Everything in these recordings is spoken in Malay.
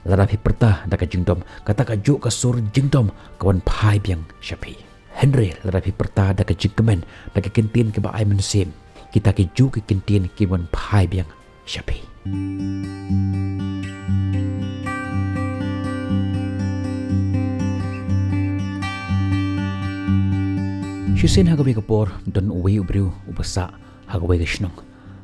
Larapi pertah daka jingdom kata ka juk kasur jingdom kawan pai biang syapi. Henry larapi pertah daka jingkemen daka kentin ke ba ai mensim. Kita ke juk ke kentin ke wan pai biang syapi. Syusin hagawi kapor don uwi ubriu ubasa hagawi gashnong.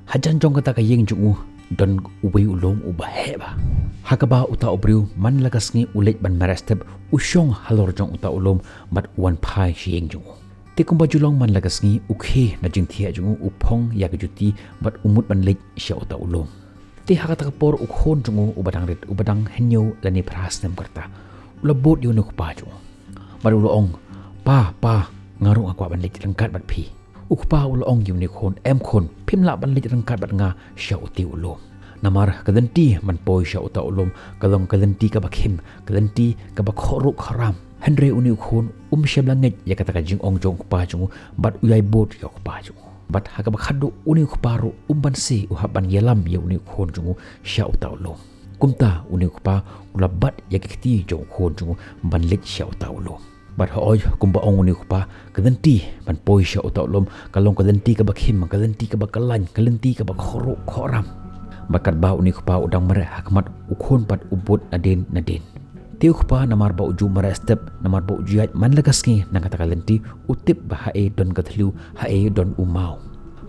Hajan jong kata ka yeng jungu don uwi ulong ubaheba. Hakaba uta ubriu man lagasngi ulet ban marastep usyong halor jong uta ulom mat wan pai shi yeng jungu. Tikumba julong man lagasngi ukhe na jingthia jungu upong yagajuti mat umut ban lej sya uta ulom. Ti hakata kapor ukhon jungu ubadang henyo lani prasnem karta. Ulabot yun ukpa jungu. Maruloong pa ngarung aku ban lej rengkat bat pi. Ukpa ulong yun khon em khon pimla ban lej rengkat bat nga sya uti ulom. Namar kadenti man poi sya uta ulom kalong kadenti ka bakhim kadenti ka bakhoruk haram. Henry uni khon syablanget ya kata ka jing ong jong ukpa jungu bat uyai bot ya ukpa jungu. Bat haka bakhadu uni ukparu ban si uhaban yalam ya uni khon jungu sya uta ulom. Kumta uni ukpa ulabat ya kiti jong khon jungu ban lej sya uta ulom. Bat hoy kumba ong uni ukpa kadenti man poi sya uta ulom kalong kadenti ka bakhim kadenti ka bakalan kadenti ka bakhoruk khoram. Bakat ba uni ukpa udang mere hakmat ukhon pat ubut nadin. Ti ukpa namar ba uju mere step namar ba ujiat man lagasngi nang kata kalenti utip ba hae don kathlu hae don umau.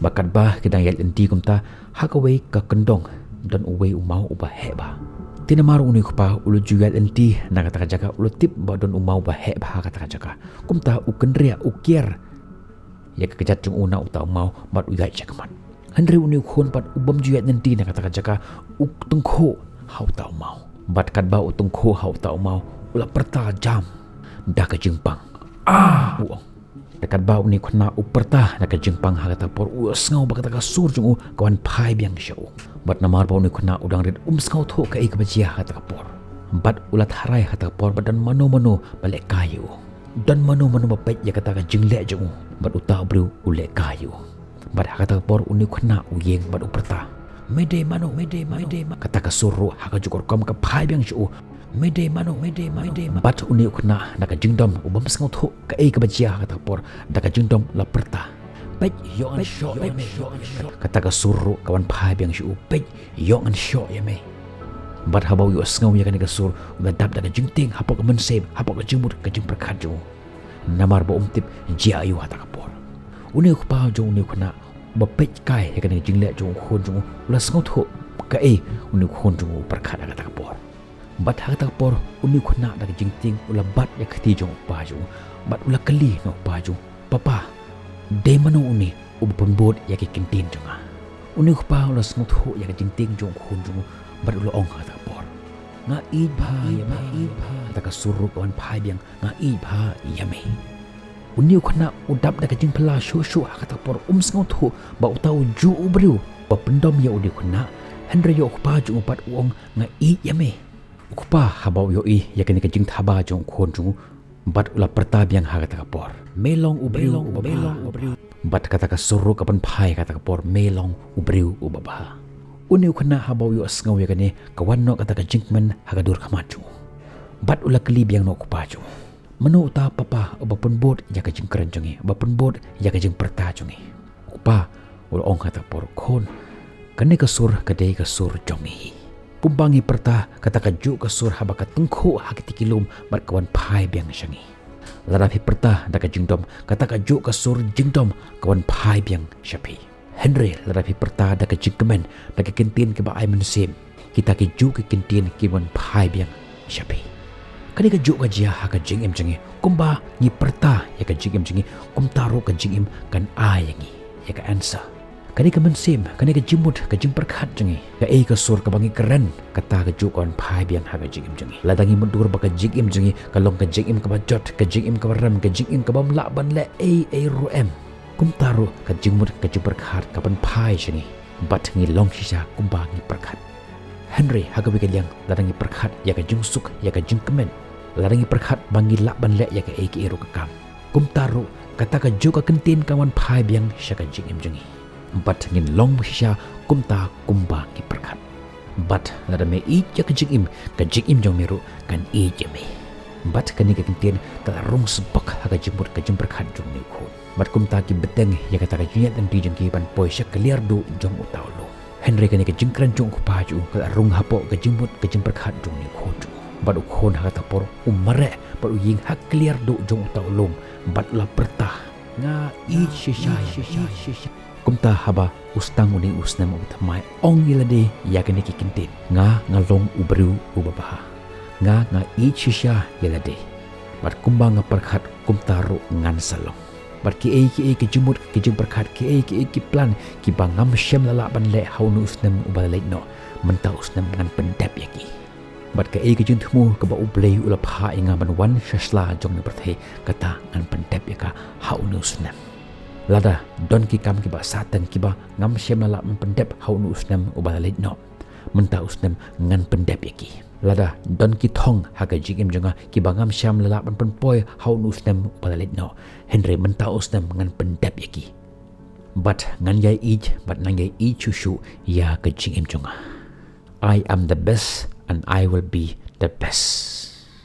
Bakat ba kidang yal enti kumta hakawai ka kendong don uwe umau ubah heba. Tinamar uni ukpa ulu jual enti nang kata jaga ulu tip ba don umau ba heba kata jaga. Kumta ukendria ukier ya kejat jung una uta umau mat uyai jakamat. Henry uni ukhon pat ubam juat nanti nang kata jaga utungkho hau ta umau. Bat kat ba utungkho hau ta umau ula perta jam dah ke jingpang. Uong. Dekat ba uni khna uperta dah ke jingpang hakata por usngau ba kata ka sur jungu kawan pai biang syau. Bat namar ba uni khna udang red skau tho ka ik bajia kata ka por. Bat ulat harai kata por badan mano balik kayu. Dan mano bapet ya kata ka jingle jungu bat uta bru ule kayu. Bat kata por uni khna uyeng bat uperta. Mede mano kata ka suru haka jukor kam ka pai biang syau. Mede mano bat uni khna naka jingdom ubam skau tho ka ei ka bajia kata por daka jingdom la perta. Pej yongan syok kata ka suru kawan pai biang syau pej yongan syok yeme. Bat habau yo skau ya kan ka sur udah dap daka jingting hapok ka mensem hapok ka jimut ka jing perkat jo. Namar ba umtip jia ayu hata ka por. Uni khpa jo uni khna ba pej kai ya kan jingle jo khon jo la skau tho ka ei uni khon jo perkat kata ka por. Bat hata ka por uni khna daka jingting ula bat ya khti jo pa jo. Bat ula kali no pa jo. Papa de mano uni ubon bot ya ke kintin jo nga. Uni khpa ula skau tho ya ka jingting jo khon jo bat ula ong hata ka por. Nga id ba ya ma id ba ta ka suru kawan pai biang nga id ba ya me. Uni khna udap daka jing pala shu kata por skau tho ba utau ju ubriu ba pendom ya uni khna Henry yo khpa ju pat uong nga id ya me. Ukpa habau yo i ya kini kajing thaba jong khon jung bat ula perta biang ha kata kapor melong ubriu bat kata ka suru kapan pai kata kapor melong ubriu ubaba uni khna habau yo asngau ya kini kawan no kata ka jingmen ha ka dur khamaju bat ula kli biang no ukpa jung menu uta papa ubapun bot ya ka jing keren jungi ubapun bot ya ka jing perta jungi ukpa ula ong kata por khon kani ka sur kadai ka sur jongi pumbangi perta kata kaju kasur habaka tengkho hakiti kilum mat kawan pai biang syangi. Larapi perta daka jingdom kata kaju kasur jingdom kawan pai biang syapi. Henry larapi perta daka jingkemen daka kentin ke ba ai mensim. Kita kaju ke kentin ke kawan pai biang syapi. Kani kaju kajia haka jingim jangi kumba ni perta ya ka jingim jangi kum taru ka jingim kan ayangi ya ka answer. Kani ka mensim, kani ka jimut, ka jing perkat jangi. Ka ei ka sur ka bangi keren, kata ka jukon pai biang ha ka jingim jangi. Ladangi mundur ba ka jingim jangi, kalong ka jingim ka bajot, ka jingim ka baram, ka jingim ka bam ban le ei ruem. Kum taru ka jimut ka jing perkat ka ban pai jangi. Bat ngi long sisa kumba ngi perkat. Henry ha ka bikaliang ladangi perkat ya ka jing suk ya ka jing kemen. Ladangi perkat bangi ban le ya ka ei ki eru ka kam. Kum taru kata ka juga kentin kawan pai biang sya ka jingim jangi. Bat ngin long sya kumta kumba ki perkat. But lada me i ya kajik im jong meru kan i jeme. But kani ka kintin kala rung sebak haga jemput ka jempur khat jong ni khon. But kum ta ki beteng ya kata ka junyat dan di jong ki pan poi syak clear du jong utaulo. Henry kani ka jingkran jong ku paju kala rung hapo ka jemput ka jempur khat jong ni khon. But ukhon haga tapor umare but ying hak clear du jong utaulo. But la pertah nga i shisha kumta haba ustang uni usnam utmai ong ilade yakene kikintin nga ngalong ubru ubabaha nga i shisha ilade bar kumba nga perkhat kumta ru ngan salong bar ki ke jumut ki jum perkhat ki plan ki bangam syam lala ban le haunu usnam ubalai no menta usnam ngan pendap yaki bar ke jum thmu ka ba ublei ulapha inga ban wan shasla jong ne berthe kata ngan pendap yaka haunu usnam lada don ki kam ki ba satan ki ba ngam syam lala men pendap haunu usnam ubalai no menta usnam ngan pendap yaki lada don ki thong haga jigim jonga ki bangam syam lala ban penpoi haunu usnam ubalai no henry menta usnam ngan pendap yaki but ngan yai ij but nang yai i chushu ya ka jigim jonga I am the best and I will be the best.